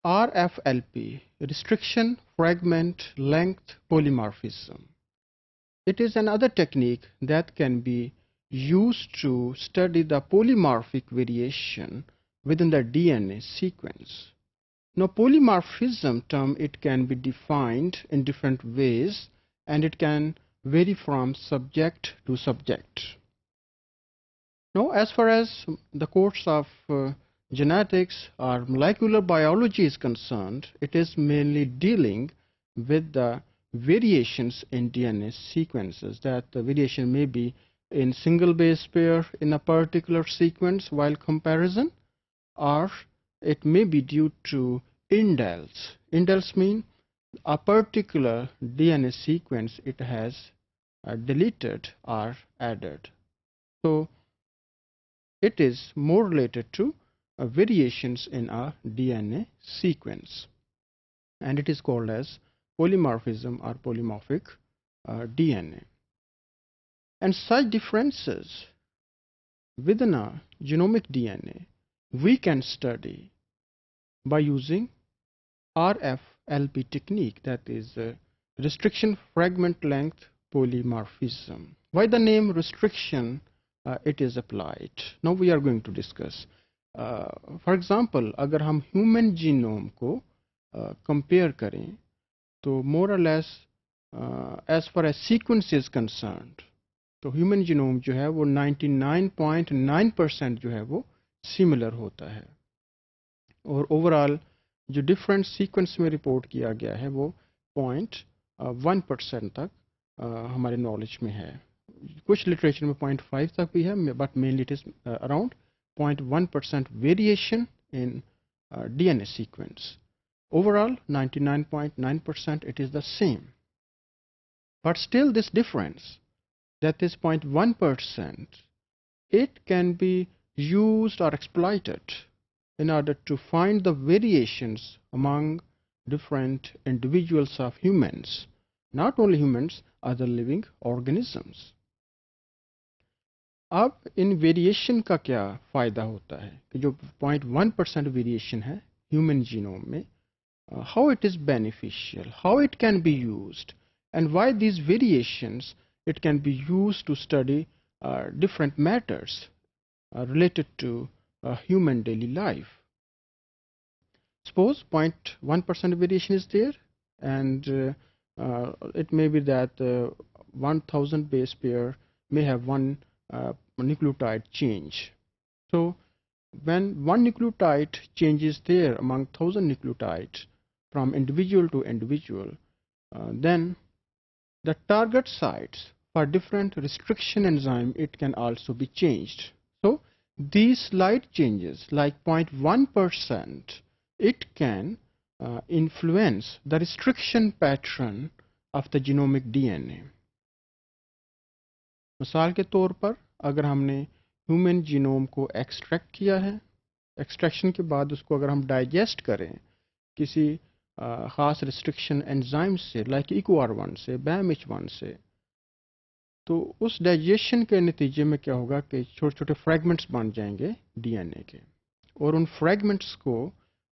RFLP, restriction fragment length polymorphism. It is another technique that can be used to study the polymorphic variation within the DNA sequence. Now, polymorphism term, it can be defined in different ways and it can vary from subject to subject. Now, as far as the course of genetics or molecular biology is concerned, it is mainly dealing with the variations in DNA sequences. That the variation may be in single base pair in a particular sequence while comparison, or it may be due to indels. Indels mean a particular DNA sequence it has deleted or added. So it is more related to variations in a DNA sequence, and it is called as polymorphism or polymorphic DNA. And such differences within a genomic DNA we can study by using RFLP technique, that is restriction fragment length polymorphism. Why the name restriction it is applied? Now we are going to discuss. For example, अगर हम human genome को compare करें, तो more or less as far as sequence is concerned, तो human genome जो है वो 99.9% जो है वो similar होता है, और overall जो different sequence में report किया गया है वो 0.1% तक हमारे knowledge में है. कुछ literature में 0.5 तक भी है, but mainly it is around 0.1% variation in DNA sequence. Overall 99.9% it is the same, but still this difference, that is 0.1%, it can be used or exploited in order to find the variations among different individuals of humans, not only humans, other living organisms. अब इन variation का क्या फ़ायदा होता है कि जो 0.1% variation है human genome में, how it is beneficial, how it can be used, and why these variations it can be used to study different matters related to human daily life. Suppose 0.1% variation is there, and it may be that 1000 base pair may have one nucleotide change. So when one nucleotide changes there among 1000 nucleotides from individual to individual, then the target sites for different restriction enzyme it can also be changed. So these slight changes like 0.1%, it can influence the restriction pattern of the genomic DNA. मिसाल के तौर पर अगर हमने human genome को extract किया है, extraction के बाद उसको अगर हम डाइजेस्ट करें किसी ख़ास रिस्ट्रिक्शन एंजाइम से, लाइक EcoR1 से, BAMH1 से, तो उस डाइजेशन के नतीजे में क्या होगा कि छोटे छोटे फ्रैगमेंट्स बन जाएंगे DNA के, और उन फ्रैगमेंट्स को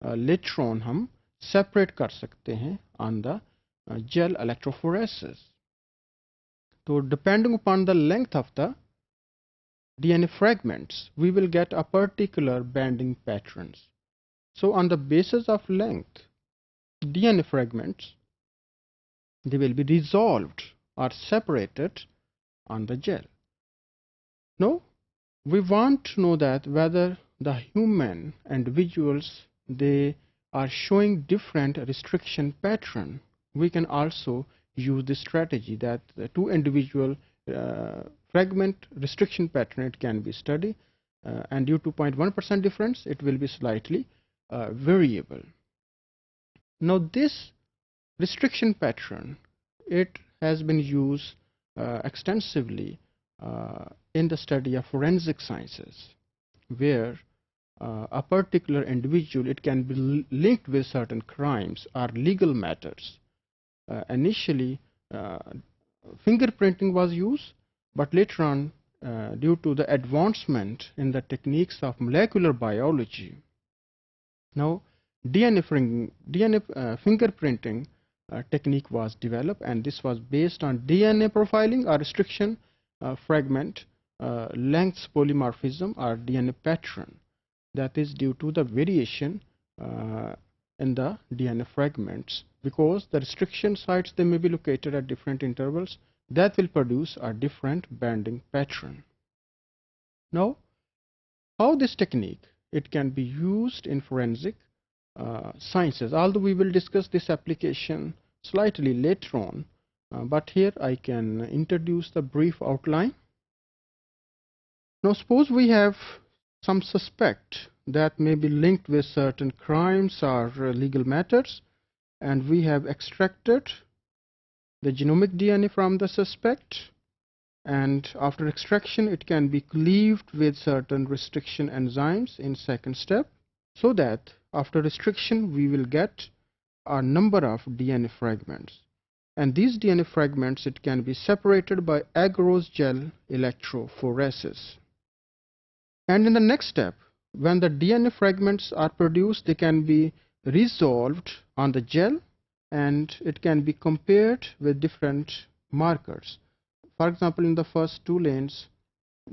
लेटर ऑन हम सेपरेट कर सकते हैं on the gel electrophoresis. So depending upon the length of the DNA fragments, we will get a particular binding patterns. So on the basis of length, DNA fragments, they will be resolved or separated on the gel. Now, we want to know that whether the human individuals, they are showing different restriction pattern. We can also use this strategy that the two individual fragment restriction pattern it can be studied, and due to 0.1% difference it will be slightly variable. Now this restriction pattern it has been used extensively in the study of forensic sciences, where a particular individual it can be linked with certain crimes or legal matters. Initially fingerprinting was used, but later on due to the advancement in the techniques of molecular biology, now fingerprinting technique was developed, and this was based on DNA profiling or restriction fragment length polymorphism or DNA pattern, that is due to the variation in the DNA fragments, because the restriction sites, they may be located at different intervals, that will produce a different banding pattern. Now, how this technique it can be used in forensic sciences, although we will discuss this application slightly later on, but here I can introduce the brief outline. Now suppose we have some suspect that may be linked with certain crimes or legal matters, and we have extracted the genomic DNA from the suspect, and after extraction it can be cleaved with certain restriction enzymes in second step, so that after restriction we will get a number of DNA fragments, and these DNA fragments it can be separated by agarose gel electrophoresis. And in the next step, when the DNA fragments are produced, they can be resolved on the gel, and it can be compared with different markers. For example, in the first two lanes,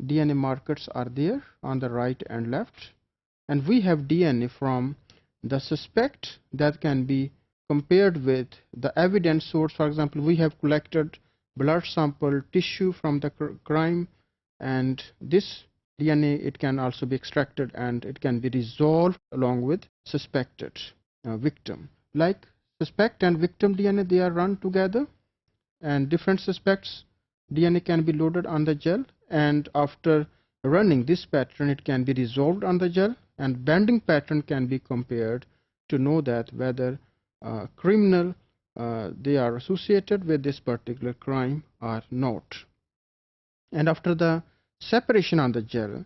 DNA markers are there on the right and left, and we have DNA from the suspect that can be compared with the evidence source. For example, we have collected blood sample tissue from the crime, and this DNA it can also be extracted and it can be resolved along with suspected victim. Like suspect and victim DNA, they are run together, and different suspects DNA can be loaded on the gel, and after running this pattern it can be resolved on the gel, and banding pattern can be compared to know that whether criminal they are associated with this particular crime or not. And after the separation on the gel,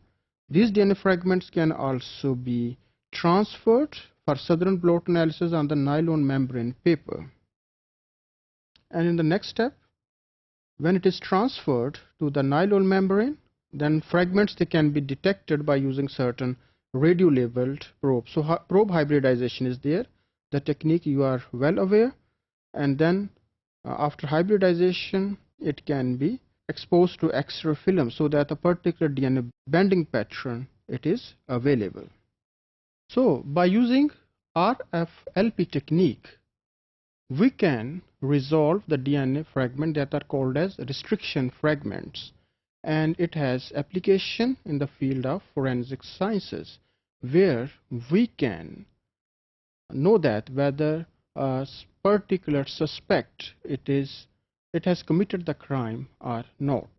these DNA fragments can also be transferred for southern blot analysis on the nylon membrane paper. And in the next step, when it is transferred to the nylon membrane, then fragments they can be detected by using certain radio labeled probes. So probe hybridization is there, the technique you are well aware, and then after hybridization it can be exposed to X-ray film so that a particular DNA bending pattern it is available. So by using RFLP technique, we can resolve the DNA fragment that are called as restriction fragments, and it has application in the field of forensic sciences, where we can know that whether a particular suspect it has committed the crime or not.